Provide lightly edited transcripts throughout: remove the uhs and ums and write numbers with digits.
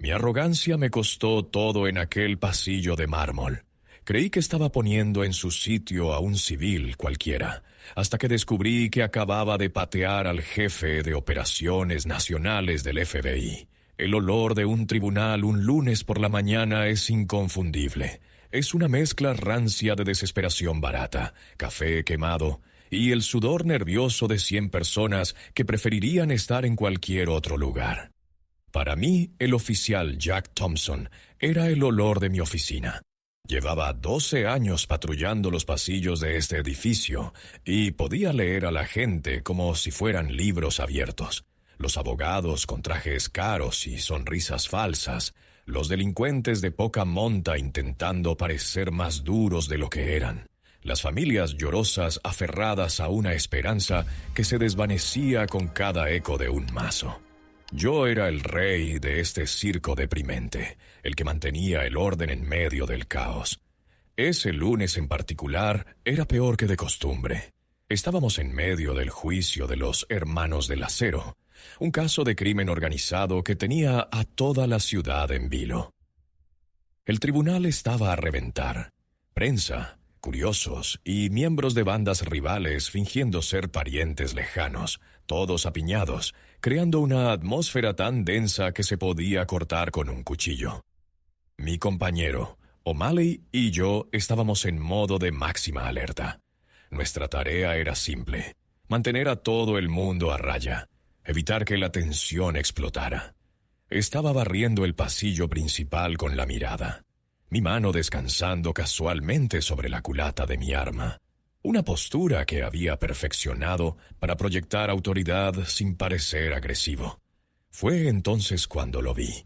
Mi arrogancia me costó todo en aquel pasillo de mármol. Creí que estaba poniendo en su sitio a un civil cualquiera, hasta que descubrí que acababa de patear al jefe de operaciones nacionales del FBI. El olor de un tribunal un lunes por la mañana es inconfundible. Es una mezcla rancia de desesperación barata, café quemado y el sudor nervioso de 100 personas que preferirían estar en cualquier otro lugar. Para mí, el oficial Jack Thompson era el olor de mi oficina. Llevaba 12 años patrullando los pasillos de este edificio y podía leer a la gente como si fueran libros abiertos. Los abogados con trajes caros y sonrisas falsas, los delincuentes de poca monta intentando parecer más duros de lo que eran, las familias llorosas aferradas a una esperanza que se desvanecía con cada eco de un mazo. Yo era el rey de este circo deprimente, el que mantenía el orden en medio del caos. Ese lunes en particular era peor que de costumbre. Estábamos en medio del juicio de los Hermanos del Acero, un caso de crimen organizado que tenía a toda la ciudad en vilo. El tribunal estaba a reventar. Prensa, curiosos y miembros de bandas rivales fingiendo ser parientes lejanos, todos apiñados, creando una atmósfera tan densa que se podía cortar con un cuchillo. Mi compañero, O'Malley, y yo estábamos en modo de máxima alerta. Nuestra tarea era simple: mantener a todo el mundo a raya, evitar que la tensión explotara. Estaba barriendo el pasillo principal con la mirada, mi mano descansando casualmente sobre la culata de mi arma. Una postura que había perfeccionado para proyectar autoridad sin parecer agresivo. Fue entonces cuando lo vi.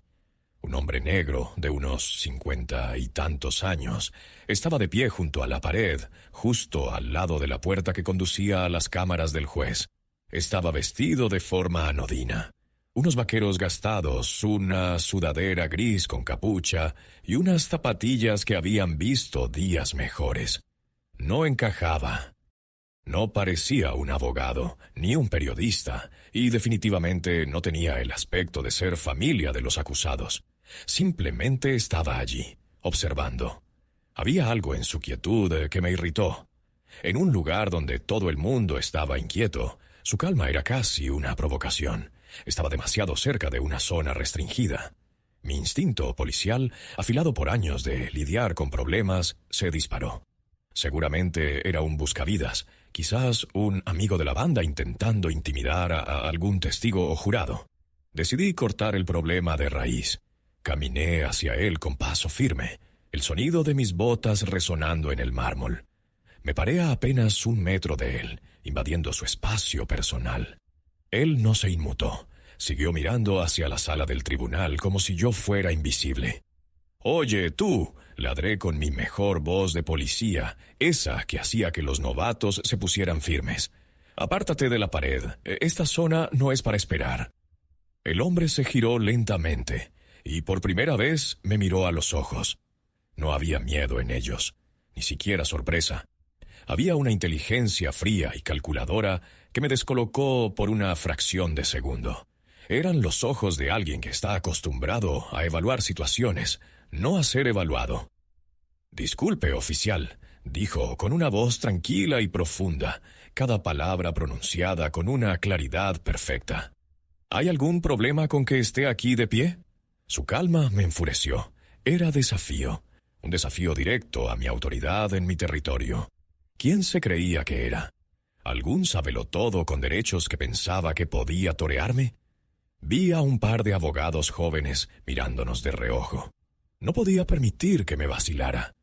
Un hombre negro de unos 50 y tantos años estaba de pie junto a la pared, justo al lado de la puerta que conducía a las cámaras del juez. Estaba vestido de forma anodina. Unos vaqueros gastados, una sudadera gris con capucha y unas zapatillas que habían visto días mejores. No encajaba. No parecía un abogado, ni un periodista, y definitivamente no tenía el aspecto de ser familia de los acusados. Simplemente estaba allí, observando. Había algo en su quietud que me irritó. En un lugar donde todo el mundo estaba inquieto, su calma era casi una provocación. Estaba demasiado cerca de una zona restringida. Mi instinto policial, afilado por años de lidiar con problemas, se disparó. Seguramente era un buscavidas, quizás un amigo de la banda intentando intimidar a algún testigo o jurado. Decidí cortar el problema de raíz. Caminé hacia él con paso firme, el sonido de mis botas resonando en el mármol. Me paré a apenas 1 metro de él, invadiendo su espacio personal. Él no se inmutó. Siguió mirando hacia la sala del tribunal como si yo fuera invisible. «Oye, tú», ladré con mi mejor voz de policía, esa que hacía que los novatos se pusieran firmes. «Apártate de la pared. Esta zona no es para esperar». El hombre se giró lentamente y por primera vez me miró a los ojos. No había miedo en ellos, ni siquiera sorpresa. Había una inteligencia fría y calculadora que me descolocó por una fracción de segundo. Eran los ojos de alguien que está acostumbrado a evaluar situaciones, no a ser evaluado. «Disculpe, oficial», dijo con una voz tranquila y profunda, cada palabra pronunciada con una claridad perfecta. «¿Hay algún problema con que esté aquí de pie?» Su calma me enfureció. Era desafío, un desafío directo a mi autoridad en mi territorio. ¿Quién se creía que era? ¿Algún sabelotodo con derechos que pensaba que podía torearme? Vi a un par de abogados jóvenes mirándonos de reojo. No podía permitir que me vacilara.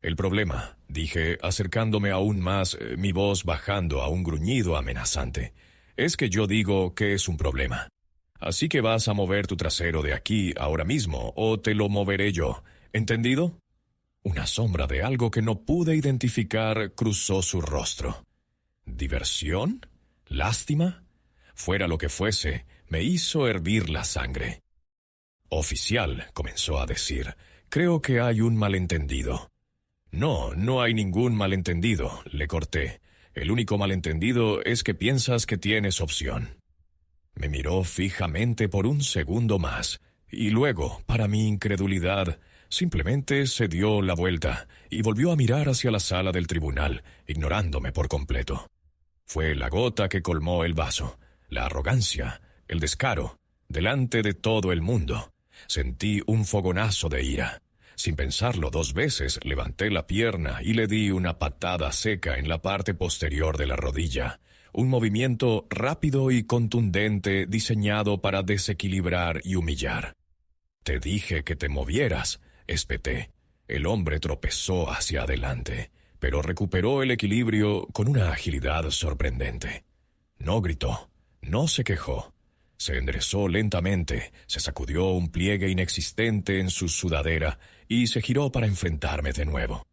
«El problema», dije, acercándome aún más, mi voz bajando a un gruñido amenazante, «es que yo digo que es un problema. Así que vas a mover tu trasero de aquí ahora mismo, o te lo moveré yo. ¿Entendido?» Una sombra de algo que no pude identificar cruzó su rostro. ¿Diversión? ¿Lástima? Fuera lo que fuese, me hizo hervir la sangre. «Oficial», comenzó a decir, «creo que hay un malentendido». No hay ningún malentendido», le corté. «El único malentendido es que piensas que tienes opción». Me miró fijamente por un segundo más, y luego, para mi incredulidad, simplemente se dio la vuelta y volvió a mirar hacia la sala del tribunal, ignorándome por completo. Fue la gota que colmó el vaso, la arrogancia, el descaro, delante de todo el mundo. Sentí un fogonazo de ira. Sin pensarlo 2 veces, levanté la pierna y le di una patada seca en la parte posterior de la rodilla. Un movimiento rápido y contundente diseñado para desequilibrar y humillar. «Te dije que te movieras», espeté. El hombre tropezó hacia adelante, pero recuperó el equilibrio con una agilidad sorprendente. No gritó, no se quejó. Se enderezó lentamente, se sacudió un pliegue inexistente en su sudadera y se giró para enfrentarme de nuevo.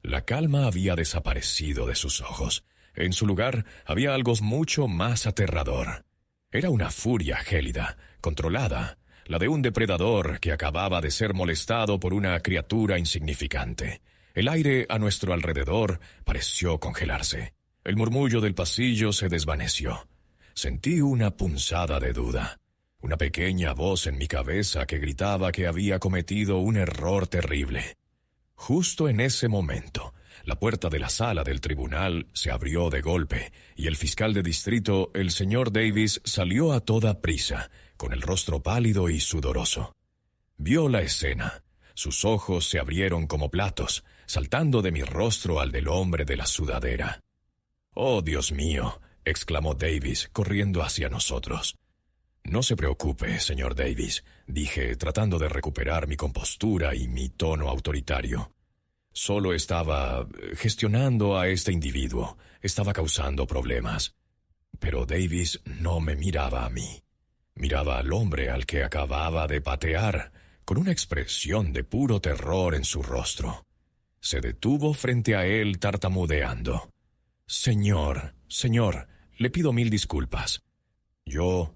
La calma había desaparecido de sus ojos. En su lugar había algo mucho más aterrador. Era una furia gélida, controlada, la de un depredador que acababa de ser molestado por una criatura insignificante. El aire a nuestro alrededor pareció congelarse. El murmullo del pasillo se desvaneció. Sentí una punzada de duda, una pequeña voz en mi cabeza que gritaba que había cometido un error terrible. Justo en ese momento, la puerta de la sala del tribunal se abrió de golpe y el fiscal de distrito, el señor Davis, salió a toda prisa, con el rostro pálido y sudoroso. Vio la escena. Sus ojos se abrieron como platos, saltando de mi rostro al del hombre de la sudadera. «¡Oh, Dios mío!», exclamó Davis, corriendo hacia nosotros. «No se preocupe, señor Davis», dije, tratando de recuperar mi compostura y mi tono autoritario. Solo estaba gestionando a este individuo, estaba causando problemas. Pero Davis no me miraba a mí. Miraba al hombre al que acababa de patear, con una expresión de puro terror en su rostro. Se detuvo frente a él tartamudeando. «Señor, le pido 1000 disculpas». Yo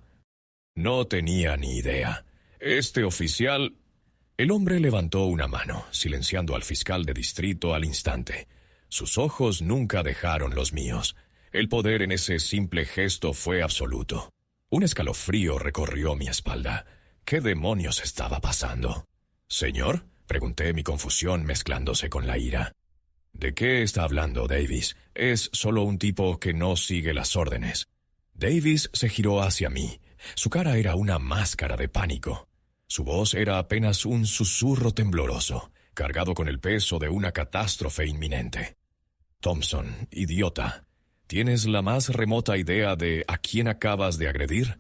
no tenía ni idea. Este oficial... El hombre levantó una mano, silenciando al fiscal de distrito al instante. Sus ojos nunca dejaron los míos. El poder en ese simple gesto fue absoluto. Un escalofrío recorrió mi espalda. ¿Qué demonios estaba pasando? «¿Señor?», pregunté, mi confusión mezclándose con la ira. «¿De qué está hablando, Davis? Es solo un tipo que no sigue las órdenes». Davis se giró hacia mí. Su cara era una máscara de pánico. Su voz era apenas un susurro tembloroso, cargado con el peso de una catástrofe inminente. «Thompson, idiota, ¿tienes la más remota idea de a quién acabas de agredir?»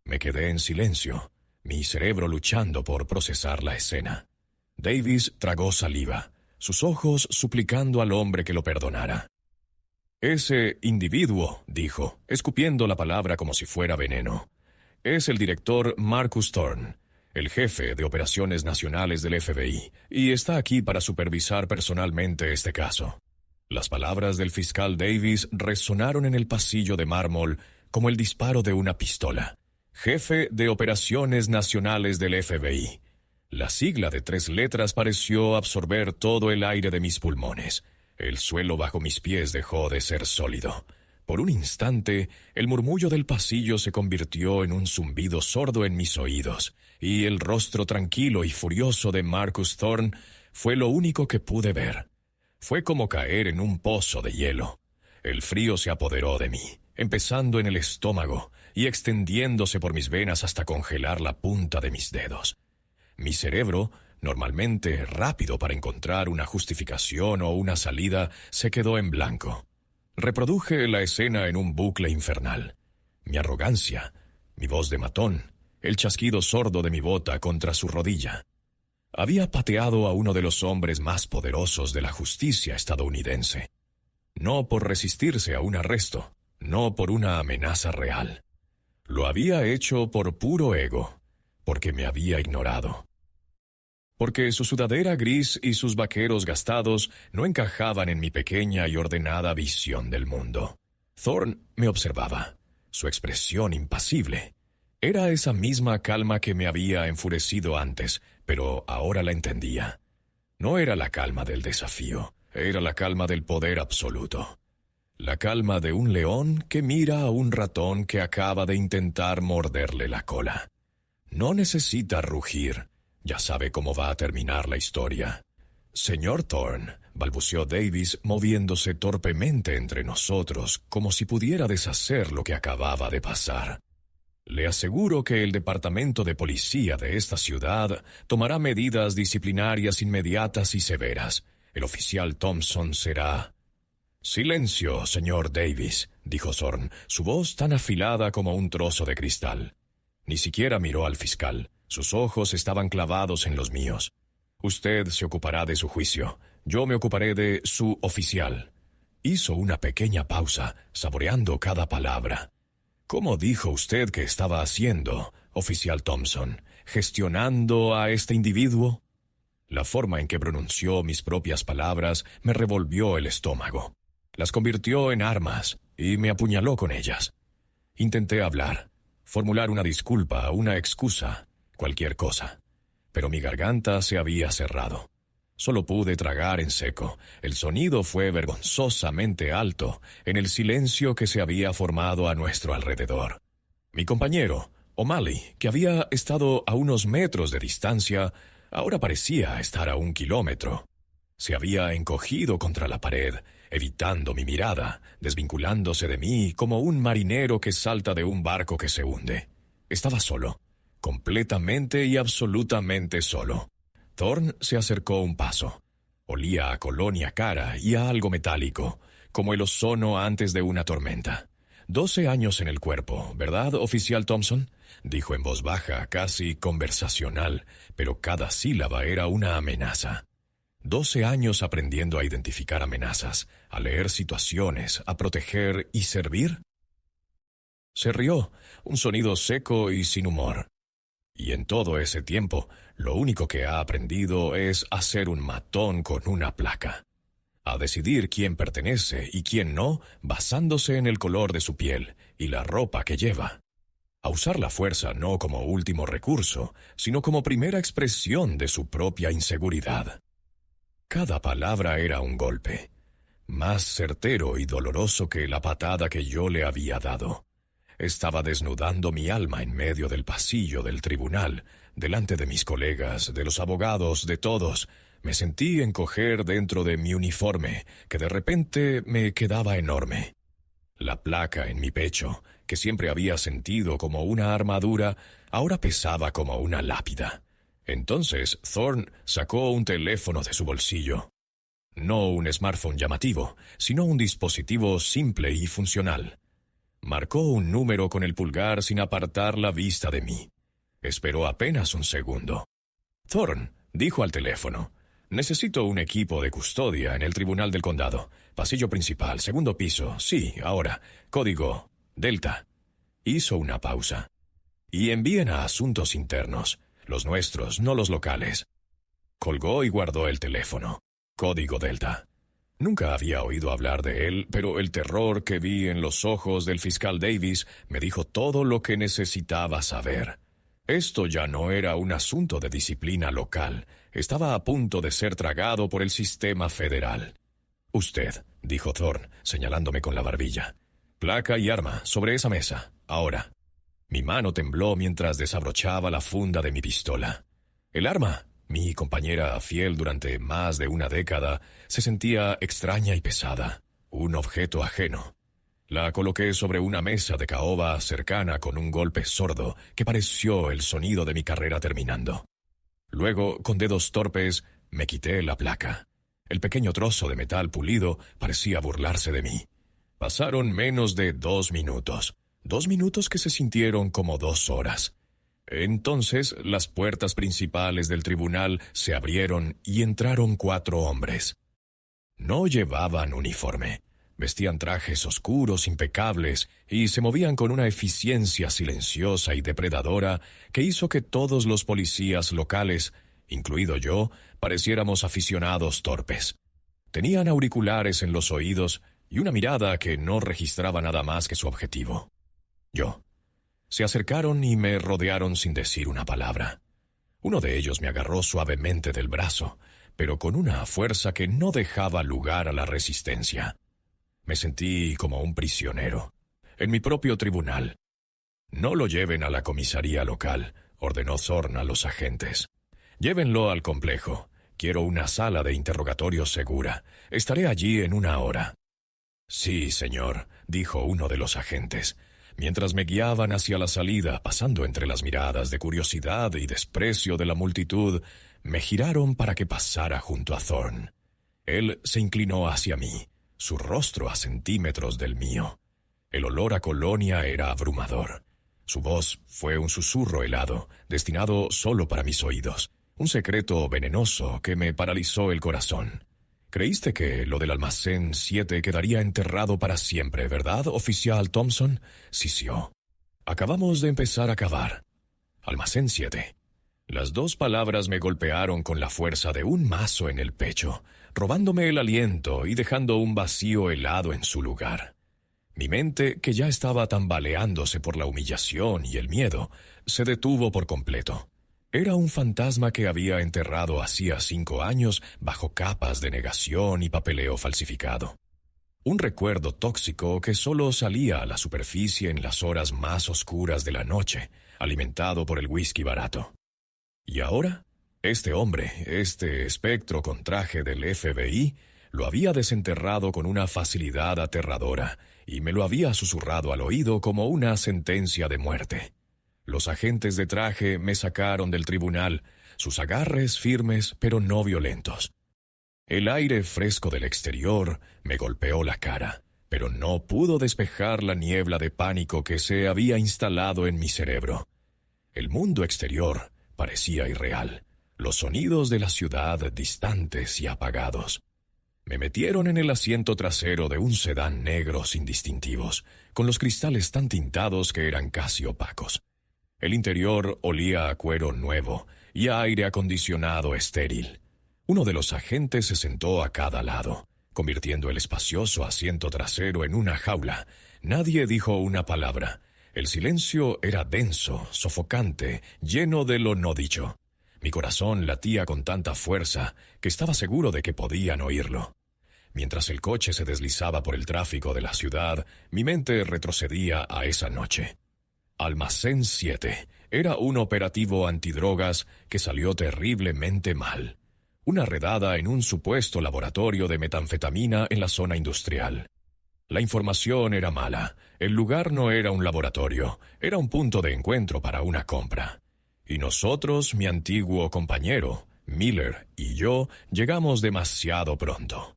Me quedé en silencio, mi cerebro luchando por procesar la escena. Davis tragó saliva, sus ojos suplicando al hombre que lo perdonara. «Ese individuo», dijo, escupiendo la palabra como si fuera veneno, «es el director Marcus Thorne, el jefe de operaciones nacionales del FBI, y está aquí para supervisar personalmente este caso». Las palabras del fiscal Davis resonaron en el pasillo de mármol como el disparo de una pistola. Jefe de operaciones nacionales del FBI. La sigla de 3 letras pareció absorber todo el aire de mis pulmones. El suelo bajo mis pies dejó de ser sólido. Por un instante, el murmullo del pasillo se convirtió en un zumbido sordo en mis oídos, y el rostro tranquilo y furioso de Marcus Thorne fue lo único que pude ver. Fue como caer en un pozo de hielo. El frío se apoderó de mí, empezando en el estómago y extendiéndose por mis venas hasta congelar la punta de mis dedos. Mi cerebro, normalmente rápido para encontrar una justificación o una salida, se quedó en blanco. Reproduje la escena en un bucle infernal. Mi arrogancia, mi voz de matón, el chasquido sordo de mi bota contra su rodilla. Había pateado a uno de los hombres más poderosos de la justicia estadounidense. No por resistirse a un arresto, no por una amenaza real. Lo había hecho por puro ego, porque me había ignorado. Porque su sudadera gris y sus vaqueros gastados no encajaban en mi pequeña y ordenada visión del mundo. Thorne me observaba, su expresión impasible. Era esa misma calma que me había enfurecido antes, pero ahora la entendía. No era la calma del desafío, era la calma del poder absoluto. La calma de un león que mira a un ratón que acaba de intentar morderle la cola. No necesita rugir. Ya sabe cómo va a terminar la historia. Señor Thorne, balbuceó Davis, moviéndose torpemente entre nosotros, como si pudiera deshacer lo que acababa de pasar. Le aseguro que el departamento de policía de esta ciudad tomará medidas disciplinarias inmediatas y severas. El oficial Thompson será... «Silencio, señor Davis», dijo Thorne, su voz tan afilada como un trozo de cristal. Ni siquiera miró al fiscal. Sus ojos estaban clavados en los míos. «Usted se ocupará de su juicio. Yo me ocuparé de su oficial». Hizo una pequeña pausa, saboreando cada palabra. «¿Cómo dijo usted que estaba haciendo, oficial Thompson? ¿Gestionando a este individuo?» La forma en que pronunció mis propias palabras me revolvió el estómago. Las convirtió en armas y me apuñaló con ellas. Intenté hablar, formular una disculpa, una excusa, cualquier cosa. Pero mi garganta se había cerrado. Solo pude tragar en seco. El sonido fue vergonzosamente alto en el silencio que se había formado a nuestro alrededor. Mi compañero, O'Malley, que había estado a unos metros de distancia, ahora parecía estar a 1 kilómetro. Se había encogido contra la pared, evitando mi mirada, desvinculándose de mí como un marinero que salta de un barco que se hunde. Estaba solo, completamente y absolutamente solo. Thorne se acercó un paso. Olía a colonia cara y a algo metálico, como el ozono antes de una tormenta. 12 años en el cuerpo, ¿verdad, oficial Thompson?, dijo en voz baja, casi conversacional, pero cada sílaba era una amenaza. 12 años aprendiendo a identificar amenazas, a leer situaciones, a proteger y servir. Se rió, un sonido seco y sin humor. Y en todo ese tiempo, lo único que ha aprendido es a ser un matón con una placa. A decidir quién pertenece y quién no, basándose en el color de su piel y la ropa que lleva. A usar la fuerza no como último recurso, sino como primera expresión de su propia inseguridad. Cada palabra era un golpe, más certero y doloroso que la patada que yo le había dado. Estaba desnudando mi alma en medio del pasillo del tribunal, delante de mis colegas, de los abogados, de todos. Me sentí encoger dentro de mi uniforme, que de repente me quedaba enorme. La placa en mi pecho, que siempre había sentido como una armadura, ahora pesaba como una lápida. Entonces Thorne sacó un teléfono de su bolsillo. No un smartphone llamativo, sino un dispositivo simple y funcional. Marcó un número con el pulgar sin apartar la vista de mí. Esperó apenas un segundo. «Thorne», dijo al teléfono, «necesito un equipo de custodia en el tribunal del condado. Pasillo principal, segundo piso. Sí, ahora. Código Delta». Hizo una pausa. «Y envíen a asuntos internos. Los nuestros, no los locales». Colgó y guardó el teléfono. Código Delta. Nunca había oído hablar de él, pero el terror que vi en los ojos del fiscal Davis me dijo todo lo que necesitaba saber. Esto ya no era un asunto de disciplina local. Estaba a punto de ser tragado por el sistema federal. «Usted», dijo Thorne, señalándome con la barbilla. «Placa y arma, sobre esa mesa. Ahora». Mi mano tembló mientras desabrochaba la funda de mi pistola. El arma, mi compañera fiel durante más de una década, se sentía extraña y pesada, un objeto ajeno. La coloqué sobre una mesa de caoba cercana con un golpe sordo que pareció el sonido de mi carrera terminando. Luego, con dedos torpes, me quité la placa. El pequeño trozo de metal pulido parecía burlarse de mí. Pasaron menos de 2 minutos. 2 minutos que se sintieron como 2 horas. Entonces las puertas principales del tribunal se abrieron y entraron 4 hombres. No llevaban uniforme. Vestían trajes oscuros, impecables, y se movían con una eficiencia silenciosa y depredadora que hizo que todos los policías locales, incluido yo, pareciéramos aficionados torpes. Tenían auriculares en los oídos y una mirada que no registraba nada más que su objetivo. Yo. Se acercaron y me rodearon sin decir una palabra. Uno de ellos me agarró suavemente del brazo, pero con una fuerza que no dejaba lugar a la resistencia. Me sentí como un prisionero, en mi propio tribunal. «No lo lleven a la comisaría local», ordenó Thorne a los agentes. «Llévenlo al complejo. Quiero una sala de interrogatorio segura. Estaré allí en 1 hora». «Sí, señor», dijo uno de los agentes. Mientras me guiaban hacia la salida, pasando entre las miradas de curiosidad y desprecio de la multitud, me giraron para que pasara junto a Thorne. Él se inclinó hacia mí, su rostro a centímetros del mío. El olor a colonia era abrumador. Su voz fue un susurro helado, destinado solo para mis oídos, un secreto venenoso que me paralizó el corazón. «Creíste que lo del almacén 7 quedaría enterrado para siempre, ¿verdad, oficial Thompson?», sisió. «Acabamos de empezar a cavar. Almacén 7». Las 2 palabras me golpearon con la fuerza de un mazo en el pecho, robándome el aliento y dejando un vacío helado en su lugar. Mi mente, que ya estaba tambaleándose por la humillación y el miedo, se detuvo por completo. Era un fantasma que había enterrado hacía 5 años bajo capas de negación y papeleo falsificado. Un recuerdo tóxico que solo salía a la superficie en las horas más oscuras de la noche, alimentado por el whisky barato. Y ahora, este hombre, este espectro con traje del FBI, lo había desenterrado con una facilidad aterradora y me lo había susurrado al oído como una sentencia de muerte. Los agentes de traje me sacaron del tribunal, sus agarres firmes pero no violentos. El aire fresco del exterior me golpeó la cara, pero no pudo despejar la niebla de pánico que se había instalado en mi cerebro. El mundo exterior parecía irreal, los sonidos de la ciudad distantes y apagados. Me metieron en el asiento trasero de un sedán negro sin distintivos, con los cristales tan tintados que eran casi opacos. El interior olía a cuero nuevo y a aire acondicionado estéril. Uno de los agentes se sentó a cada lado, convirtiendo el espacioso asiento trasero en una jaula. Nadie dijo una palabra. El silencio era denso, sofocante, lleno de lo no dicho. Mi corazón latía con tanta fuerza que estaba seguro de que podían oírlo. Mientras el coche se deslizaba por el tráfico de la ciudad, mi mente retrocedía a esa noche. Almacén 7 era un operativo antidrogas que salió terriblemente mal. Una redada en un supuesto laboratorio de metanfetamina en la zona industrial. La información era mala. El lugar no era un laboratorio, era un punto de encuentro para una compra. Y nosotros, mi antiguo compañero, Miller y yo, llegamos demasiado pronto.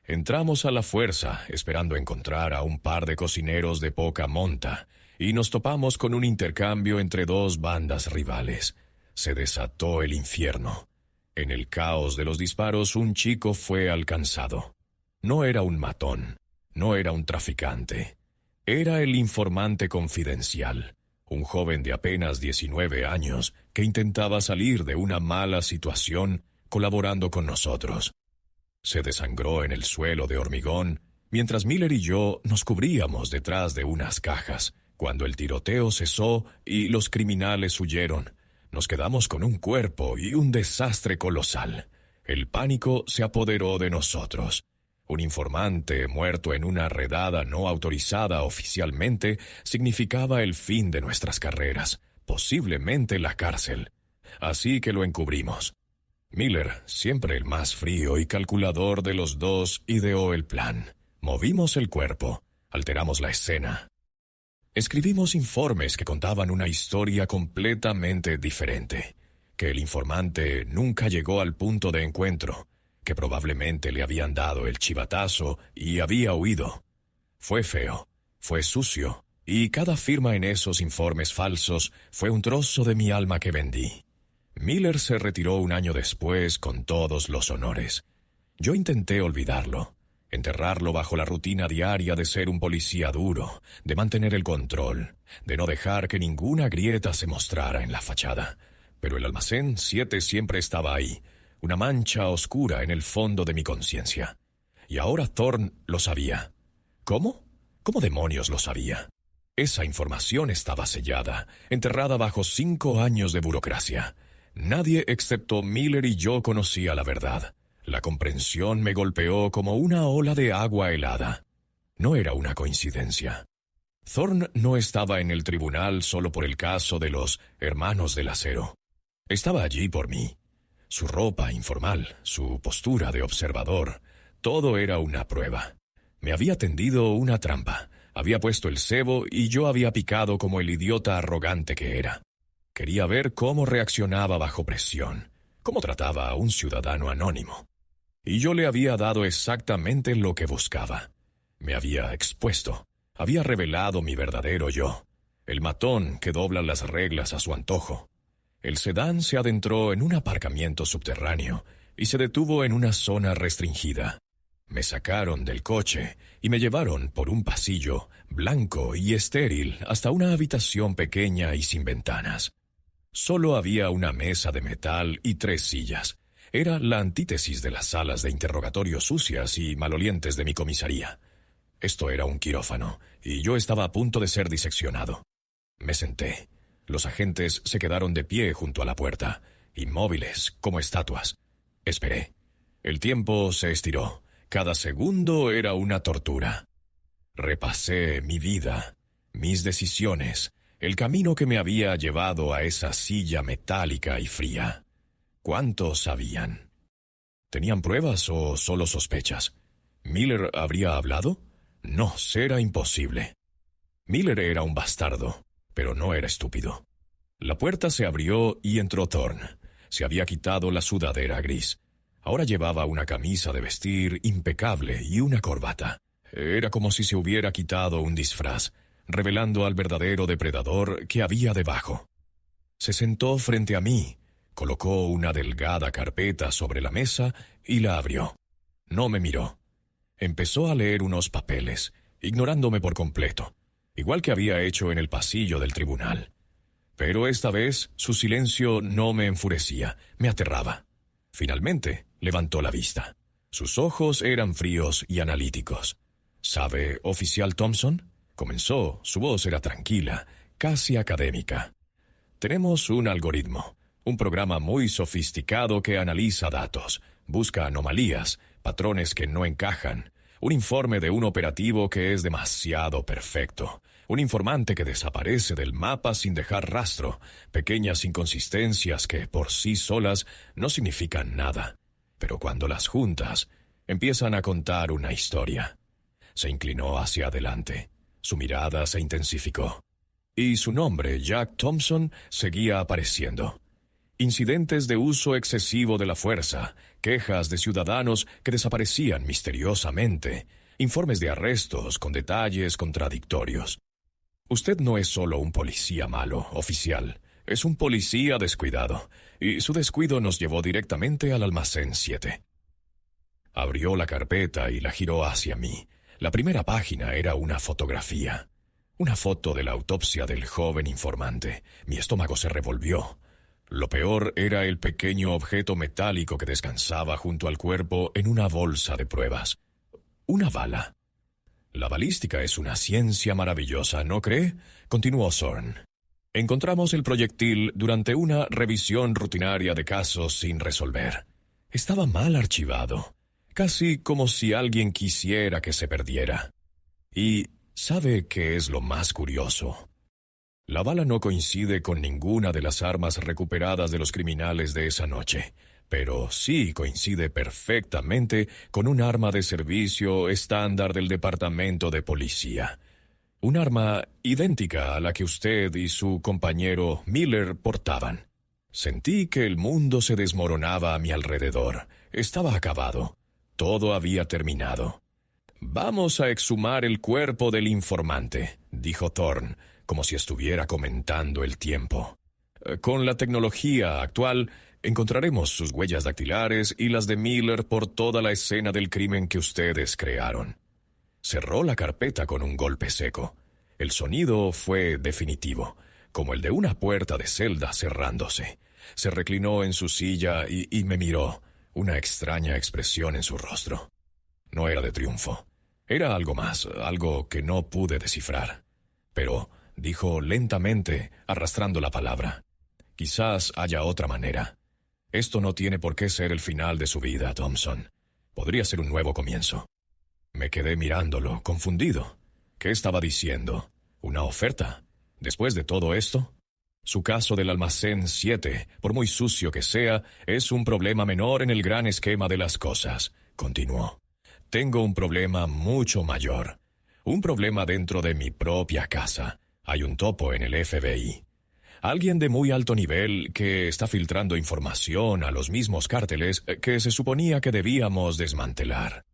Entramos a la fuerza, esperando encontrar a un par de cocineros de poca monta, y nos topamos con un intercambio entre 2 bandas rivales. Se desató el infierno. En el caos de los disparos, un chico fue alcanzado. No era un matón, no era un traficante. Era el informante confidencial, un joven de apenas 19 años que intentaba salir de una mala situación colaborando con nosotros. Se desangró en el suelo de hormigón, mientras Miller y yo nos cubríamos detrás de unas cajas. Cuando el tiroteo cesó y los criminales huyeron, nos quedamos con un cuerpo y un desastre colosal. El pánico se apoderó de nosotros. Un informante muerto en una redada no autorizada oficialmente significaba el fin de nuestras carreras, posiblemente la cárcel. Así que lo encubrimos. Miller, siempre el más frío y calculador de los 2, ideó el plan. Movimos el cuerpo, alteramos la escena. Escribimos informes que contaban una historia completamente diferente, que el informante nunca llegó al punto de encuentro, que probablemente le habían dado el chivatazo y había huido. Fue feo, fue sucio, y cada firma en esos informes falsos fue un trozo de mi alma que vendí. Miller se retiró 1 año después con todos los honores. Yo intenté olvidarlo, enterrarlo bajo la rutina diaria de ser un policía duro, de mantener el control, de no dejar que ninguna grieta se mostrara en la fachada. Pero el almacén 7 siempre estaba ahí, una mancha oscura en el fondo de mi conciencia. Y ahora Thorne lo sabía. ¿Cómo? ¿Cómo demonios lo sabía? Esa información estaba sellada, enterrada bajo 5 años de burocracia. Nadie excepto Miller y yo conocía la verdad. La comprensión me golpeó como una ola de agua helada. No era una coincidencia. Thorn no estaba en el tribunal solo por el caso de los Hermanos del Acero. Estaba allí por mí. Su ropa informal, su postura de observador, todo era una prueba. Me había tendido una trampa, había puesto el cebo y yo había picado como el idiota arrogante que era. Quería ver cómo reaccionaba bajo presión, cómo trataba a un ciudadano anónimo. Y yo le había dado exactamente lo que buscaba. Me había expuesto, había revelado mi verdadero yo, el matón que dobla las reglas a su antojo. El sedán se adentró en un aparcamiento subterráneo y se detuvo en una zona restringida. Me sacaron del coche y me llevaron por un pasillo blanco y estéril hasta una habitación pequeña y sin ventanas. Solo había una mesa de metal y 3 sillas. Era la antítesis de las salas de interrogatorio sucias y malolientes de mi comisaría. Esto era un quirófano, y yo estaba a punto de ser diseccionado. Me senté. Los agentes se quedaron de pie junto a la puerta, inmóviles como estatuas. Esperé. El tiempo se estiró. Cada segundo era una tortura. Repasé mi vida, mis decisiones, el camino que me había llevado a esa silla metálica y fría. ¿Cuántos sabían? ¿Tenían pruebas o solo sospechas? ¿Miller habría hablado? No, era imposible. Miller era un bastardo, pero no era estúpido. La puerta se abrió y entró Thorn. Se había quitado la sudadera gris. Ahora llevaba una camisa de vestir impecable y una corbata. Era como si se hubiera quitado un disfraz, revelando al verdadero depredador que había debajo. Se sentó frente a mí, colocó una delgada carpeta sobre la mesa y la abrió. No me miró. Empezó a leer unos papeles, ignorándome por completo, igual que había hecho en el pasillo del tribunal. Pero esta vez su silencio no me enfurecía, me aterraba. Finalmente levantó la vista. Sus ojos eran fríos y analíticos. ¿Sabe, oficial Thompson? Comenzó, su voz era tranquila, casi académica. Tenemos un algoritmo, un programa muy sofisticado que analiza datos, busca anomalías, patrones que no encajan, un informe de un operativo que es demasiado perfecto, un informante que desaparece del mapa sin dejar rastro, pequeñas inconsistencias que por sí solas no significan nada, pero cuando las juntas, empiezan a contar una historia. Se inclinó hacia adelante, su mirada se intensificó, y su nombre, Jack Thompson, seguía apareciendo. Incidentes de uso excesivo de la fuerza, quejas de ciudadanos que desaparecían misteriosamente, informes de arrestos con detalles contradictorios. Usted no es solo un policía malo, oficial, es un policía descuidado, y su descuido nos llevó directamente al almacén 7. Abrió la carpeta y la giró hacia mí. La primera página era una fotografía. Una foto de la autopsia del joven informante. Mi estómago se revolvió. Lo peor era el pequeño objeto metálico que descansaba junto al cuerpo en una bolsa de pruebas. Una bala. La balística es una ciencia maravillosa, ¿no cree? Continuó Thorn. Encontramos el proyectil durante una revisión rutinaria de casos sin resolver. Estaba mal archivado, casi como si alguien quisiera que se perdiera. Y ¿sabe qué es lo más curioso? La bala no coincide con ninguna de las armas recuperadas de los criminales de esa noche, pero sí coincide perfectamente con un arma de servicio estándar del departamento de policía. Un arma idéntica a la que usted y su compañero Miller portaban. Sentí que el mundo se desmoronaba a mi alrededor. Estaba acabado. Todo había terminado. «Vamos a exhumar el cuerpo del informante», dijo Thorn, como si estuviera comentando el tiempo. «Con la tecnología actual, encontraremos sus huellas dactilares y las de Miller por toda la escena del crimen que ustedes crearon». Cerró la carpeta con un golpe seco. El sonido fue definitivo, como el de una puerta de celda cerrándose. Se reclinó en su silla y me miró, una extraña expresión en su rostro. No era de triunfo. Era algo más, algo que no pude descifrar. Pero dijo lentamente, arrastrando la palabra: «Quizás haya otra manera. Esto no tiene por qué ser el final de su vida, Thompson. Podría ser un nuevo comienzo». Me quedé mirándolo, confundido. ¿Qué estaba diciendo? ¿Una oferta? ¿Después de todo esto? Su caso del almacén 7, por muy sucio que sea, es un problema menor en el gran esquema de las cosas, continuó. Tengo un problema mucho mayor. Un problema dentro de mi propia casa. Hay un topo en el FBI. Alguien de muy alto nivel que está filtrando información a los mismos cárteles que se suponía que debíamos desmantelar.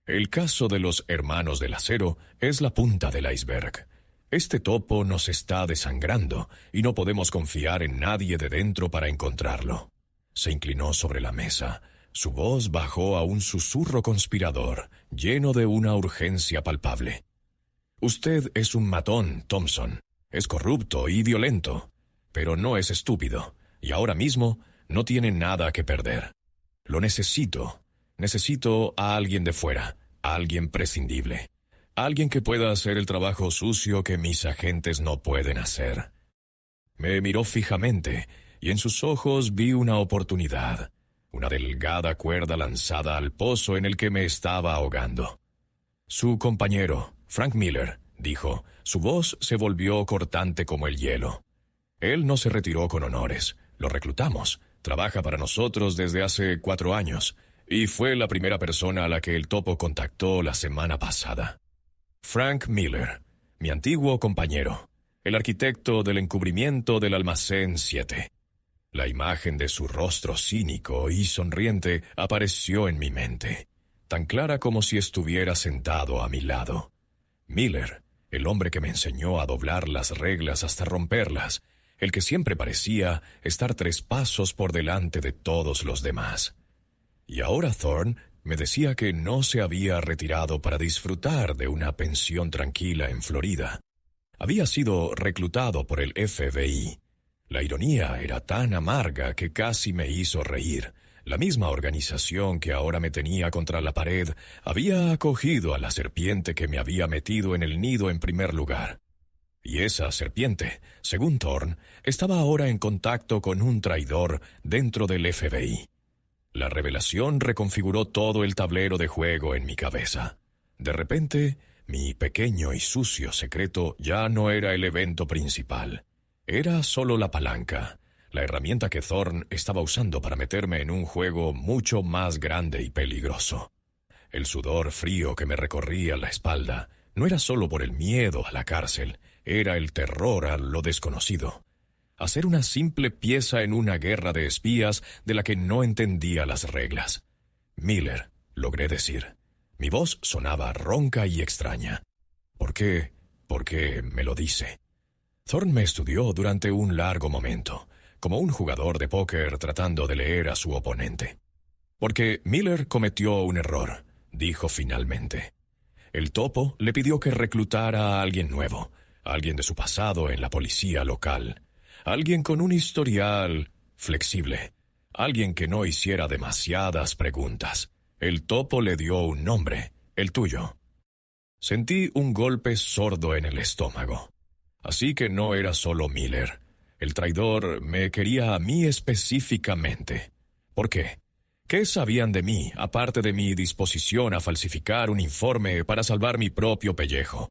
El caso de los hermanos del acero es la punta del iceberg. Este topo nos está desangrando y no podemos confiar en nadie de dentro para encontrarlo. Se inclinó sobre la mesa. Su voz bajó a un susurro conspirador, lleno de una urgencia palpable. Usted es un matón, Thompson. Es corrupto y violento, pero no es estúpido, y ahora mismo no tiene nada que perder. Lo necesito. Necesito a alguien de fuera, a alguien prescindible. Alguien que pueda hacer el trabajo sucio que mis agentes no pueden hacer. Me miró fijamente, y en sus ojos vi una oportunidad, una delgada cuerda lanzada al pozo en el que me estaba ahogando. Su compañero, Frank Miller, dijo, su voz se volvió cortante como el hielo. Él no se retiró con honores, lo reclutamos, trabaja para nosotros desde hace 4 años, y fue la primera persona a la que el topo contactó la semana pasada. Frank Miller, mi antiguo compañero, el arquitecto del encubrimiento del almacén 7. La imagen de su rostro cínico y sonriente apareció en mi mente, tan clara como si estuviera sentado a mi lado. Miller, el hombre que me enseñó a doblar las reglas hasta romperlas, el que siempre parecía estar 3 pasos por delante de todos los demás. Y ahora Thorne me decía que no se había retirado para disfrutar de una pensión tranquila en Florida. Había sido reclutado por el FBI. La ironía era tan amarga que casi me hizo reír. La misma organización que ahora me tenía contra la pared había acogido a la serpiente que me había metido en el nido en primer lugar. Y esa serpiente, según Thorne, estaba ahora en contacto con un traidor dentro del FBI. La revelación reconfiguró todo el tablero de juego en mi cabeza. De repente, mi pequeño y sucio secreto ya no era el evento principal. Era solo la palanca, la herramienta que Thorne estaba usando para meterme en un juego mucho más grande y peligroso. El sudor frío que me recorría la espalda no era solo por el miedo a la cárcel, era el terror a lo desconocido. Hacer una simple pieza en una guerra de espías de la que no entendía las reglas. Miller, logré decir. Mi voz sonaba ronca y extraña. ¿Por qué? ¿Por qué me lo dice? Thorne me estudió durante un largo momento, como un jugador de póker tratando de leer a su oponente. Porque Miller cometió un error, dijo finalmente. El topo le pidió que reclutara a alguien nuevo, alguien de su pasado en la policía local. Alguien con un historial flexible. Alguien que no hiciera demasiadas preguntas. El topo le dio un nombre, el tuyo. Sentí un golpe sordo en el estómago. Así que no era solo Miller. El traidor me quería a mí específicamente. ¿Por qué? ¿Qué sabían de mí, aparte de mi disposición a falsificar un informe para salvar mi propio pellejo?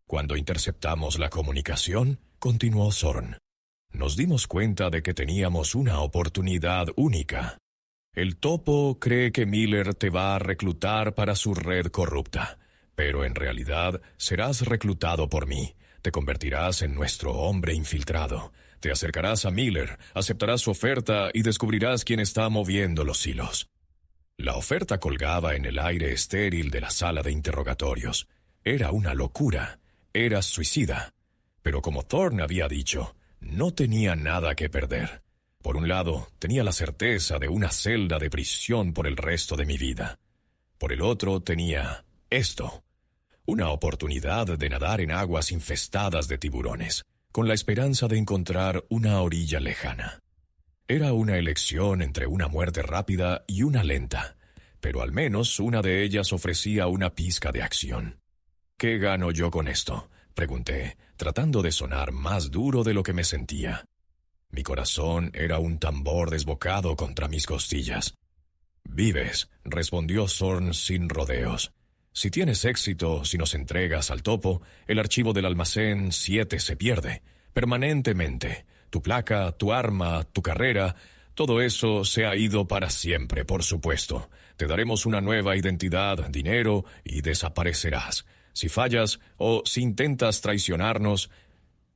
Cuando interceptamos la comunicación, continuó Thorne, nos dimos cuenta de que teníamos una oportunidad única. El topo cree que Miller te va a reclutar para su red corrupta, pero en realidad serás reclutado por mí. Te convertirás en nuestro hombre infiltrado. Te acercarás a Miller, aceptarás su oferta y descubrirás quién está moviendo los hilos. La oferta colgaba en el aire estéril de la sala de interrogatorios. Era una locura. Era suicida. Pero como Thorne había dicho, no tenía nada que perder. Por un lado, tenía la certeza de una celda de prisión por el resto de mi vida. Por el otro, tenía esto. Una oportunidad de nadar en aguas infestadas de tiburones, con la esperanza de encontrar una orilla lejana. Era una elección entre una muerte rápida y una lenta, pero al menos una de ellas ofrecía una pizca de acción. ¿Qué gano yo con esto?, pregunté, tratando de sonar más duro de lo que me sentía. Mi corazón era un tambor desbocado contra mis costillas. «Vives», respondió Thorne sin rodeos. Si tienes éxito, si nos entregas al topo, el archivo del almacén 7 se pierde, permanentemente. Tu placa, tu arma, tu carrera, todo eso se ha ido para siempre, por supuesto. Te daremos una nueva identidad, dinero, y desaparecerás. Si fallas o si intentas traicionarnos...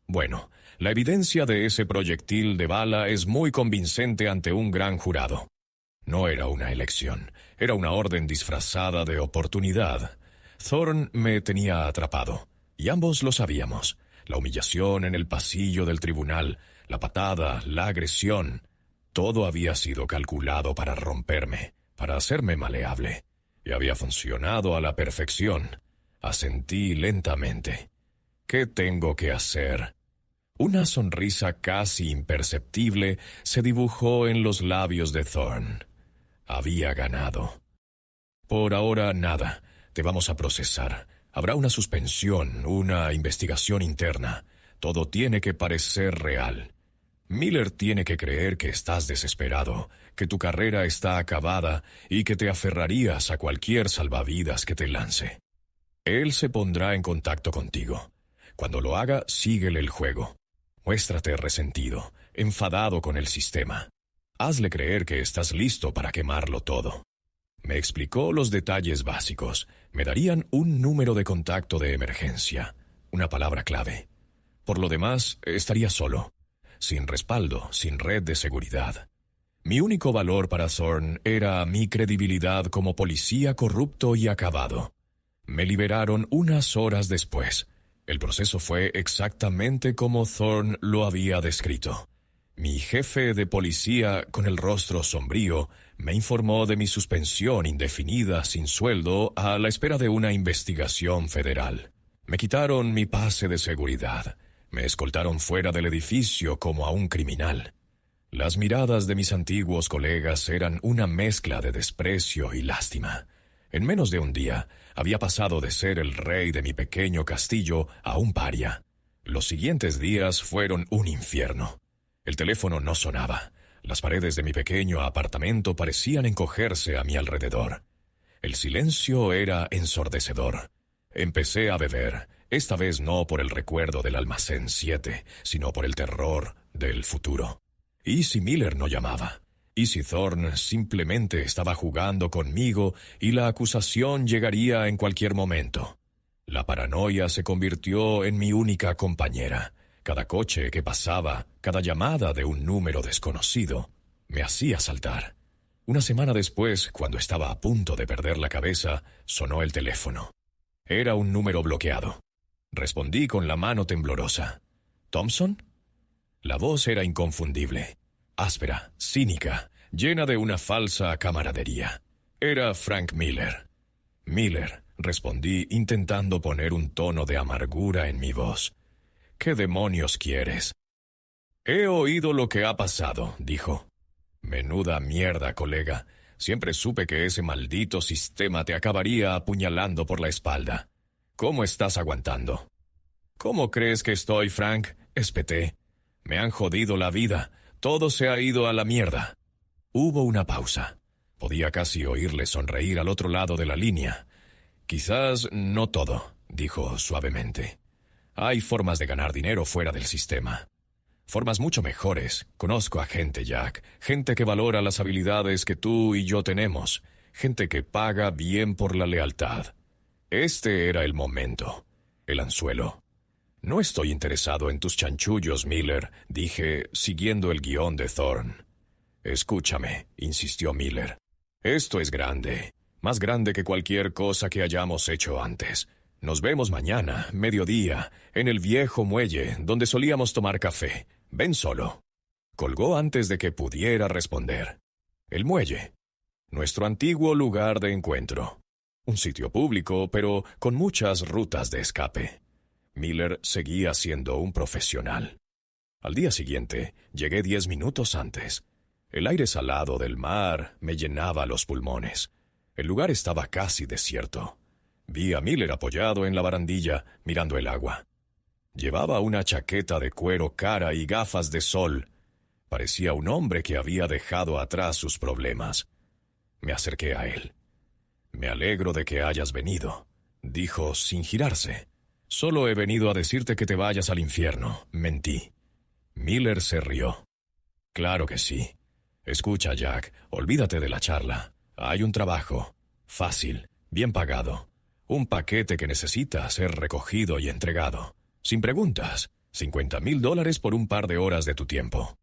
Bueno, la evidencia de ese proyectil de bala es muy convincente ante un gran jurado. No era una elección, era una orden disfrazada de oportunidad. Thorn me tenía atrapado, y ambos lo sabíamos. La humillación en el pasillo del tribunal, la patada, la agresión, todo había sido calculado para romperme, para hacerme maleable, y había funcionado a la perfección. Asentí lentamente. ¿Qué tengo que hacer? Una sonrisa casi imperceptible se dibujó en los labios de Thorn. Había ganado. Por ahora nada. Te vamos a procesar. Habrá una suspensión, una investigación interna. Todo tiene que parecer real. Miller tiene que creer que estás desesperado, que tu carrera está acabada y que te aferrarías a cualquier salvavidas que te lance. Él se pondrá en contacto contigo. Cuando lo haga, síguele el juego. Muéstrate resentido, enfadado con el sistema. Hazle creer que estás listo para quemarlo todo. Me explicó los detalles básicos. Me darían un número de contacto de emergencia, una palabra clave. Por lo demás, estaría solo, sin respaldo, sin red de seguridad. Mi único valor para Thorn era mi credibilidad como policía corrupto y acabado. Me liberaron unas horas después. El proceso fue exactamente como Thorn lo había descrito. Mi jefe de policía, con el rostro sombrío, me informó de mi suspensión indefinida sin sueldo a la espera de una investigación federal. Me quitaron mi pase de seguridad. Me escoltaron fuera del edificio como a un criminal. Las miradas de mis antiguos colegas eran una mezcla de desprecio y lástima. En menos de un día, había pasado de ser el rey de mi pequeño castillo a un paria. Los siguientes días fueron un infierno. El teléfono no sonaba. Las paredes de mi pequeño apartamento parecían encogerse a mi alrededor. El silencio era ensordecedor. Empecé a beber, esta vez no por el recuerdo del almacén 7, sino por el terror del futuro. ¿Y si Miller no llamaba? ¿Y si Thorn simplemente estaba jugando conmigo y la acusación llegaría en cualquier momento? La paranoia se convirtió en mi única compañera. Cada coche que pasaba, cada llamada de un número desconocido, me hacía saltar. Una semana después, cuando estaba a punto de perder la cabeza, sonó el teléfono. Era un número bloqueado. Respondí con la mano temblorosa. ¿Thompson? La voz era inconfundible, áspera, cínica, llena de una falsa camaradería. Era Frank Miller. Miller, respondí intentando poner un tono de amargura en mi voz. ¿Qué demonios quieres? He oído lo que ha pasado, dijo. Menuda mierda, colega. Siempre supe que ese maldito sistema te acabaría apuñalando por la espalda. ¿Cómo estás aguantando? ¿Cómo crees que estoy, Frank? Espeté. Me han jodido la vida. Todo se ha ido a la mierda. Hubo una pausa. Podía casi oírle sonreír al otro lado de la línea. Quizás no todo, dijo suavemente. Hay formas de ganar dinero fuera del sistema. Formas mucho mejores. Conozco a gente, Jack. Gente que valora las habilidades que tú y yo tenemos. Gente que paga bien por la lealtad. Este era el momento. El anzuelo. No estoy interesado en tus chanchullos, Miller, dije, siguiendo el guión de Thorn. Escúchame, insistió Miller. Esto es grande. Más grande que cualquier cosa que hayamos hecho antes. Nos vemos mañana, mediodía, en el viejo muelle, donde solíamos tomar café. Ven solo. Colgó antes de que pudiera responder. El muelle. Nuestro antiguo lugar de encuentro. Un sitio público, pero con muchas rutas de escape. Miller seguía siendo un profesional. Al día siguiente, llegué 10 minutos antes. El aire salado del mar me llenaba los pulmones. El lugar estaba casi desierto. Vi a Miller apoyado en la barandilla, mirando el agua. Llevaba una chaqueta de cuero cara y gafas de sol. Parecía un hombre que había dejado atrás sus problemas. Me acerqué a él. Me alegro de que hayas venido. dijo sin girarse. Solo he venido a decirte que te vayas al infierno, mentí. Miller se rió. Claro que sí. Escucha, Jack, olvídate de la charla. Hay un trabajo, fácil, bien pagado. Un paquete que necesita ser recogido y entregado. Sin preguntas. $50,000 por un par de horas de tu tiempo.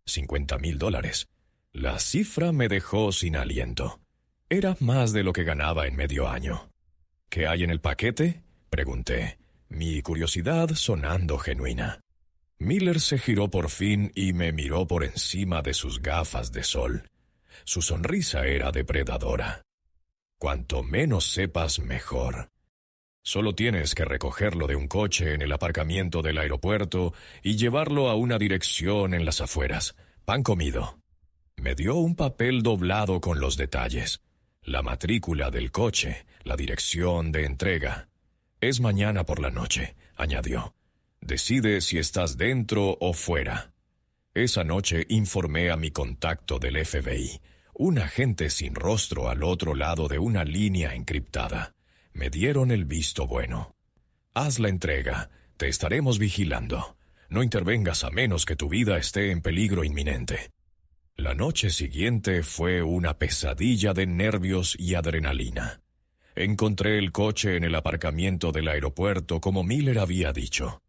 $50,000. La cifra me dejó sin aliento. Era más de lo que ganaba en medio año. ¿Qué hay en el paquete?, pregunté, mi curiosidad sonando genuina. Miller se giró por fin y me miró por encima de sus gafas de sol. Su sonrisa era depredadora. Cuanto menos sepas, mejor. Solo tienes que recogerlo de un coche en el aparcamiento del aeropuerto y llevarlo a una dirección en las afueras. Pan comido. Me dio un papel doblado con los detalles. La matrícula del coche, la dirección de entrega. Es mañana por la noche, añadió. Decide si estás dentro o fuera. Esa noche informé a mi contacto del FBI, un agente sin rostro al otro lado de una línea encriptada. Me dieron el visto bueno. Haz la entrega, te estaremos vigilando. No intervengas a menos que tu vida esté en peligro inminente. La noche siguiente fue una pesadilla de nervios y adrenalina. Encontré el coche en el aparcamiento del aeropuerto como Miller había dicho.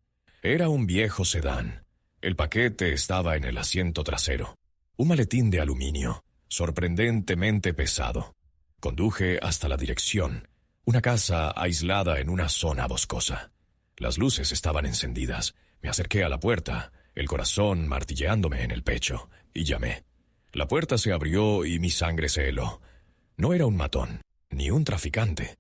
Era un viejo sedán. El paquete estaba en el asiento trasero. Un maletín de aluminio, sorprendentemente pesado. Conduje hasta la dirección, una casa aislada en una zona boscosa. Las luces estaban encendidas. Me acerqué a la puerta, el corazón martilleándome en el pecho, y llamé. La puerta se abrió y mi sangre se heló. No era un matón, ni un traficante.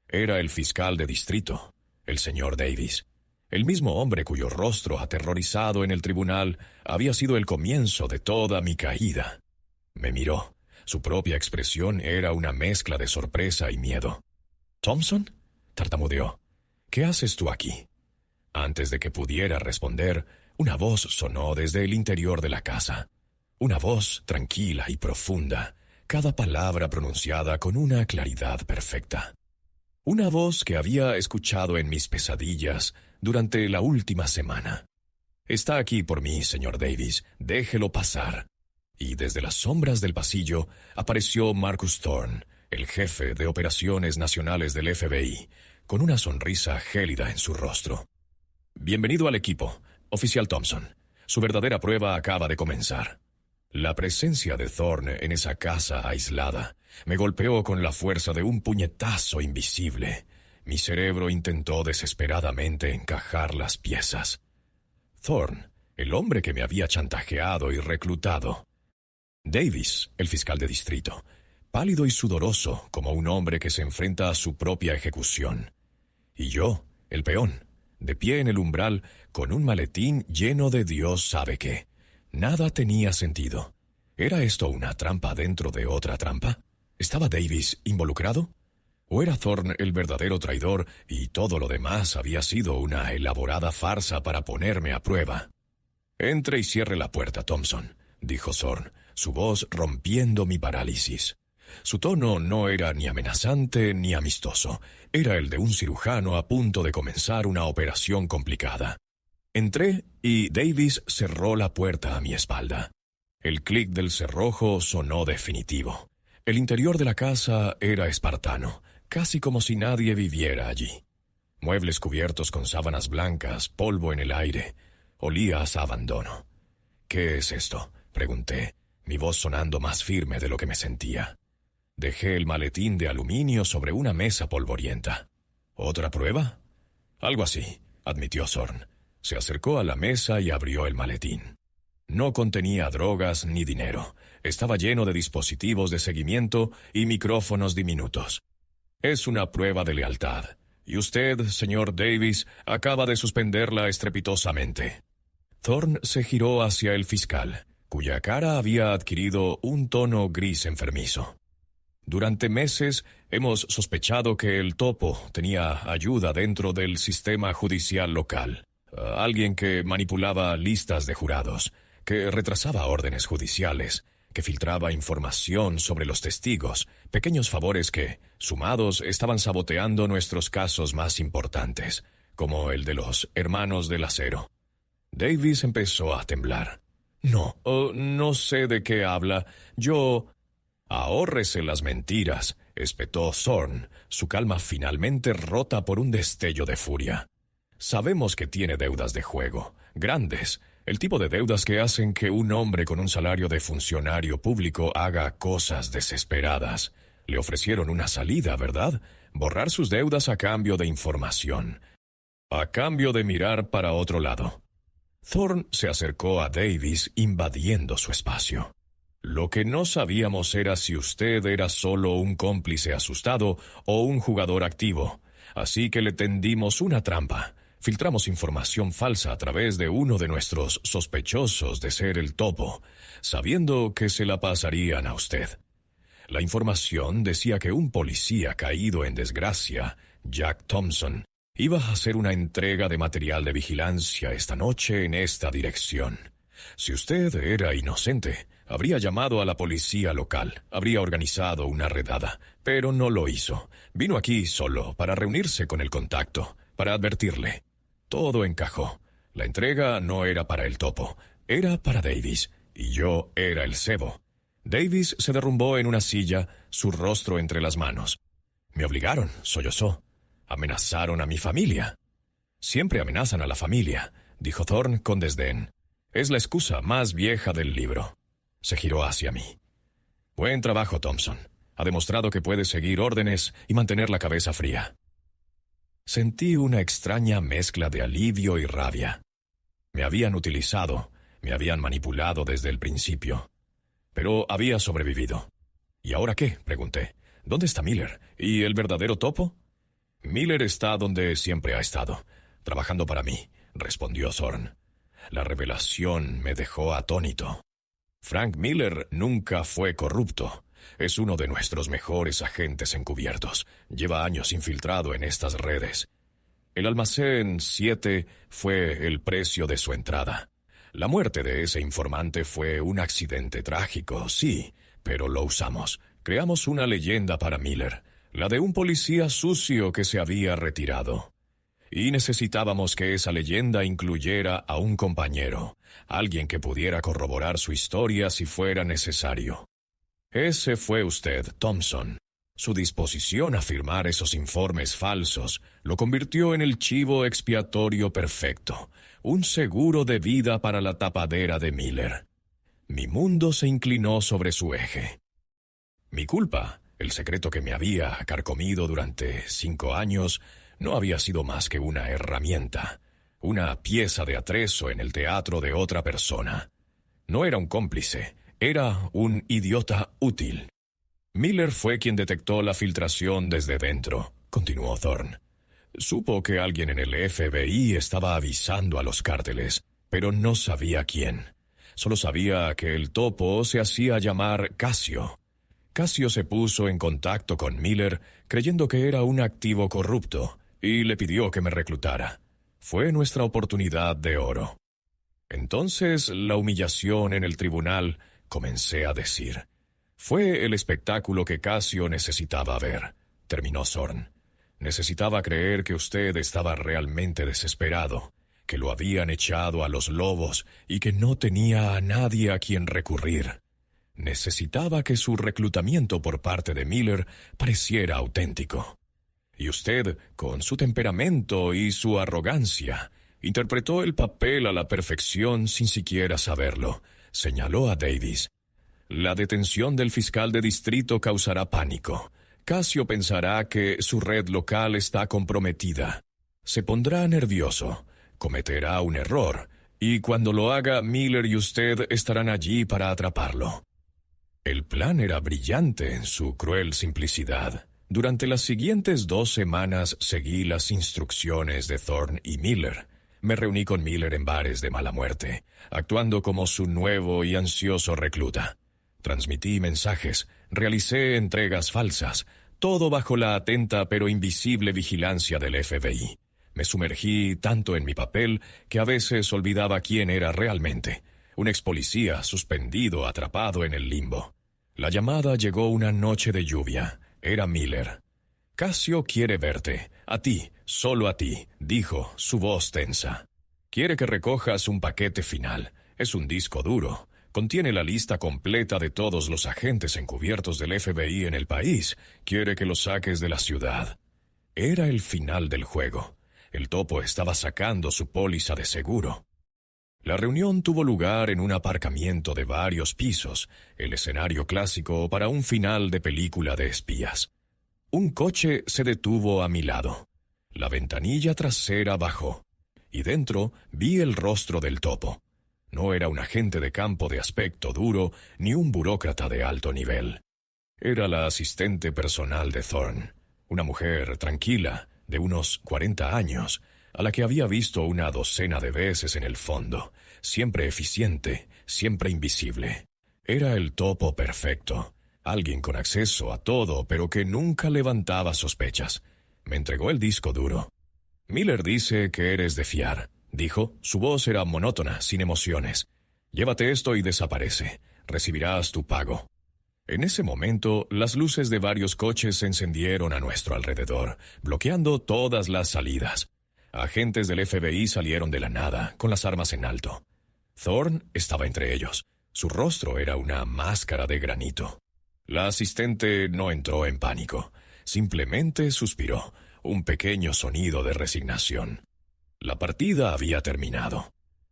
Era el fiscal de distrito, el señor Davis. El mismo hombre cuyo rostro aterrorizado en el tribunal había sido el comienzo de toda mi caída. Me miró. Su propia expresión era una mezcla de sorpresa y miedo. «¿Thompson?», tartamudeó. «¿Qué haces tú aquí?». Antes de que pudiera responder, una voz sonó desde el interior de la casa. Una voz tranquila y profunda, cada palabra pronunciada con una claridad perfecta. Una voz que había escuchado en mis pesadillas durante la última semana. «Está aquí por mí, señor Davis, déjelo pasar». Y desde las sombras del pasillo apareció Marcus Thorne, el jefe de operaciones nacionales del FBI, con una sonrisa gélida en su rostro. «Bienvenido al equipo, oficial Thompson. Su verdadera prueba acaba de comenzar». La presencia de Thorne en esa casa aislada me golpeó con la fuerza de un puñetazo invisible. Mi cerebro intentó desesperadamente encajar las piezas. Thorne, el hombre que me había chantajeado y reclutado. Davis, el fiscal de distrito, pálido y sudoroso como un hombre que se enfrenta a su propia ejecución. Y yo, el peón, de pie en el umbral, con un maletín lleno de Dios sabe qué. Nada tenía sentido. ¿Era esto una trampa dentro de otra trampa? ¿Estaba Davis involucrado? ¿O era Thorne el verdadero traidor y todo lo demás había sido una elaborada farsa para ponerme a prueba? «Entre y cierre la puerta, Thompson», dijo Thorne, su voz rompiendo mi parálisis. Su tono no era ni amenazante ni amistoso. Era el de un cirujano a punto de comenzar una operación complicada. Entré y Davis cerró la puerta a mi espalda. El clic del cerrojo sonó definitivo. El interior de la casa era espartano, casi como si nadie viviera allí. Muebles cubiertos con sábanas blancas, polvo en el aire. Olía a abandono. «¿Qué es esto?», pregunté, mi voz sonando más firme de lo que me sentía. Dejé el maletín de aluminio sobre una mesa polvorienta. «¿Otra prueba?». «Algo así», admitió Thorne. Se acercó a la mesa y abrió el maletín. No contenía drogas ni dinero. Estaba lleno de dispositivos de seguimiento y micrófonos diminutos. «Es una prueba de lealtad. Y usted, señor Davis, acaba de suspenderla estrepitosamente». Thorne se giró hacia el fiscal, cuya cara había adquirido un tono gris enfermizo. «Durante meses hemos sospechado que el topo tenía ayuda dentro del sistema judicial local. Alguien que manipulaba listas de jurados, que retrasaba órdenes judiciales, que filtraba información sobre los testigos, pequeños favores que, sumados, estaban saboteando nuestros casos más importantes, como el de los hermanos del acero. Davis empezó a temblar. No, no sé de qué habla. Yo... Ahórrese las mentiras, espetó Thorne, su calma finalmente rota por un destello de furia. Sabemos que tiene deudas de juego, grandes, el tipo de deudas que hacen que un hombre con un salario de funcionario público haga cosas desesperadas. Le ofrecieron una salida, ¿verdad? Borrar sus deudas a cambio de información. A cambio de mirar para otro lado. Thorne se acercó a Davis invadiendo su espacio. Lo que no sabíamos era si usted era solo un cómplice asustado o un jugador activo, así que le tendimos una trampa. Filtramos información falsa a través de uno de nuestros sospechosos de ser el topo, sabiendo que se la pasarían a usted. La información decía que un policía caído en desgracia, Jack Thompson, iba a hacer una entrega de material de vigilancia esta noche en esta dirección. Si usted era inocente, habría llamado a la policía local, habría organizado una redada, pero no lo hizo. Vino aquí solo para reunirse con el contacto, para advertirle. Todo encajó. La entrega no era para el topo, era para Davis, y yo era el cebo. Davis se derrumbó en una silla, su rostro entre las manos. Me obligaron, sollozó. Amenazaron a mi familia. Siempre amenazan a la familia, dijo Thorne con desdén. Es la excusa más vieja del libro. Se giró hacia mí. Buen trabajo, Thompson. Ha demostrado que puede seguir órdenes y mantener la cabeza fría. Sentí una extraña mezcla de alivio y rabia. Me habían utilizado, me habían manipulado desde el principio. Pero había sobrevivido. ¿Y ahora qué?, pregunté. ¿Dónde está Miller? ¿Y el verdadero topo? Miller está donde siempre ha estado, trabajando para mí, respondió Thorne. La revelación me dejó atónito. Frank Miller nunca fue corrupto. Es uno de nuestros mejores agentes encubiertos. Lleva años infiltrado en estas redes. El almacén 7 fue el precio de su entrada. La muerte de ese informante fue un accidente trágico, sí, pero lo usamos. Creamos una leyenda para Miller, la de un policía sucio que se había retirado. Y necesitábamos que esa leyenda incluyera a un compañero, alguien que pudiera corroborar su historia si fuera necesario. Ese fue usted, Thompson. Su disposición a firmar esos informes falsos lo convirtió en el chivo expiatorio perfecto, un seguro de vida para la tapadera de Miller. Mi mundo se inclinó sobre su eje. Mi culpa, el secreto que me había carcomido durante 5 años, no había sido más que una herramienta, una pieza de atrezo en el teatro de otra persona. No era un cómplice, era un idiota útil. Miller fue quien detectó la filtración desde dentro, continuó Thorne. Supo que alguien en el FBI estaba avisando a los cárteles, pero no sabía quién. Solo sabía que el topo se hacía llamar Casio. Casio se puso en contacto con Miller creyendo que era un activo corrupto y le pidió que me reclutara. Fue nuestra oportunidad de oro. Entonces, la humillación en el tribunal, comencé a decir. Fue el espectáculo que Casio necesitaba ver, terminó Thorne. Necesitaba creer que usted estaba realmente desesperado, que lo habían echado a los lobos y que no tenía a nadie a quien recurrir. Necesitaba que su reclutamiento por parte de Miller pareciera auténtico. Y usted, con su temperamento y su arrogancia, interpretó el papel a la perfección sin siquiera saberlo, señaló a Davis. La detención del fiscal de distrito causará pánico. Casio pensará que su red local está comprometida. Se pondrá nervioso, cometerá un error, y cuando lo haga, Miller y usted estarán allí para atraparlo. El plan era brillante en su cruel simplicidad. Durante las siguientes 2 semanas seguí las instrucciones de Thorne y Miller. Me reuní con Miller en bares de mala muerte, actuando como su nuevo y ansioso recluta. Transmití mensajes, realicé entregas falsas, todo bajo la atenta pero invisible vigilancia del FBI. Me sumergí tanto en mi papel que a veces olvidaba quién era realmente. un ex policía suspendido, atrapado en el limbo. La llamada llegó una noche de lluvia. Era Miller. «Casio quiere verte. A ti, solo a ti», dijo, su voz tensa. «Quiere que recojas un paquete final. Es un disco duro. Contiene la lista completa de todos los agentes encubiertos del FBI en el país. Quiere que lo saques de la ciudad». Era el final del juego. El topo estaba sacando su póliza de seguro. La reunión tuvo lugar en un aparcamiento de varios pisos, el escenario clásico para un final de película de espías. Un coche se detuvo a mi lado. La ventanilla trasera bajó, y dentro vi el rostro del topo. No era un agente de campo de aspecto duro, ni un burócrata de alto nivel. Era la asistente personal de Thorne, una mujer tranquila, de unos 40 años, a la que había visto una docena de veces en el fondo, siempre eficiente, siempre invisible. Era el topo perfecto, alguien con acceso a todo, pero que nunca levantaba sospechas. Me entregó el disco duro. «Miller dice que eres de fiar», dijo. Su voz era monótona, sin emociones. «Llévate esto y desaparece. Recibirás tu pago». En ese momento, las luces de varios coches se encendieron a nuestro alrededor, bloqueando todas las salidas. Agentes del FBI salieron de la nada, con las armas en alto. Thorne estaba entre ellos. Su rostro era una máscara de granito. La asistente no entró en pánico. Simplemente suspiró, un pequeño sonido de resignación. La partida había terminado.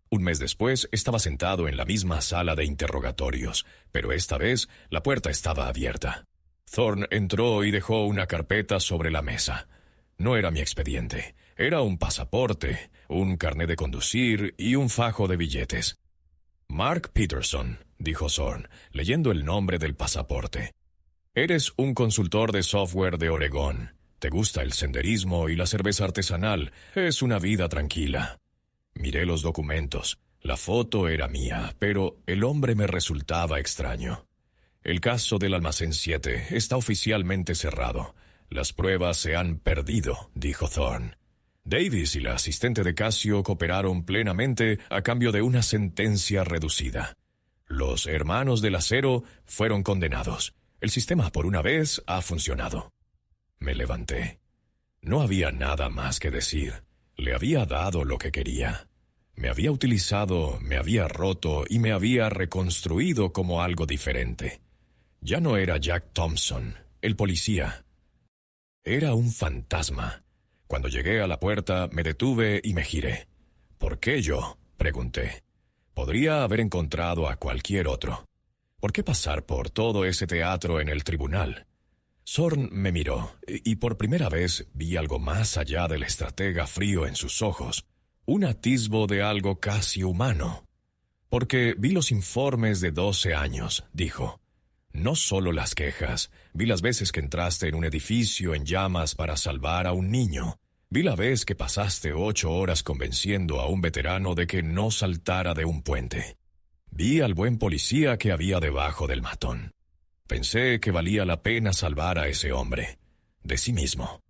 Un mes después estaba sentado en la misma sala de interrogatorios, pero esta vez la puerta estaba abierta. Thorne entró y dejó una carpeta sobre la mesa. No era mi expediente, era un pasaporte, un carnet de conducir y un fajo de billetes. «Mark Peterson», dijo Thorne, leyendo el nombre del pasaporte. «Eres un consultor de software de Oregón. Te gusta el senderismo y la cerveza artesanal. Es una vida tranquila». Miré los documentos. La foto era mía, pero el hombre me resultaba extraño. «El caso del Almacén 7 está oficialmente cerrado. Las pruebas se han perdido», dijo Thorne. «Davis y la asistente de Casio cooperaron plenamente a cambio de una sentencia reducida. Los hermanos del acero fueron condenados. El sistema por una vez ha funcionado». Me levanté. No había nada más que decir. Le había dado lo que quería. Me había utilizado, me había roto y me había reconstruido como algo diferente. Ya no era Jack Thompson, el policía. Era un fantasma. Cuando llegué a la puerta, me detuve y me giré. «¿Por qué yo?», pregunté. Podría haber encontrado a cualquier otro. ¿Por qué pasar por todo ese teatro en el tribunal? Thorne me miró, y por primera vez vi algo más allá del estratega frío en sus ojos, un atisbo de algo casi humano. «Porque vi los informes de 12 años», dijo. «No solo las quejas, vi las veces que entraste en un edificio en llamas para salvar a un niño. Vi la vez que pasaste 8 horas convenciendo a un veterano de que no saltara de un puente. Vi al buen policía que había debajo del matón. Pensé que valía la pena salvar a ese hombre, de sí mismo».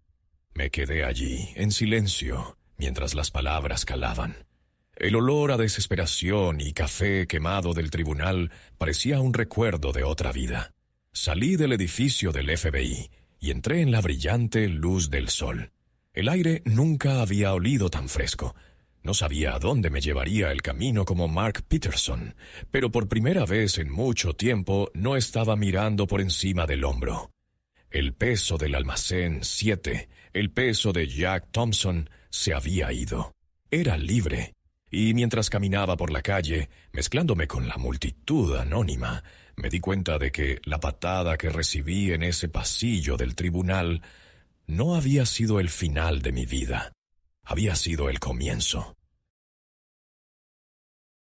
Me quedé allí, en silencio, mientras las palabras calaban. El olor a desesperación y café quemado del tribunal parecía un recuerdo de otra vida. Salí del edificio del FBI y entré en la brillante luz del sol. El aire nunca había olido tan fresco. No sabía a dónde me llevaría el camino como Mark Peterson, pero por primera vez en mucho tiempo no estaba mirando por encima del hombro. El peso del Almacén 7, el peso de Jack Thompson, se había ido. Era libre. Y mientras caminaba por la calle, mezclándome con la multitud anónima, me di cuenta de que la patada que recibí en ese pasillo del tribunal no había sido el final de mi vida. Había sido el comienzo.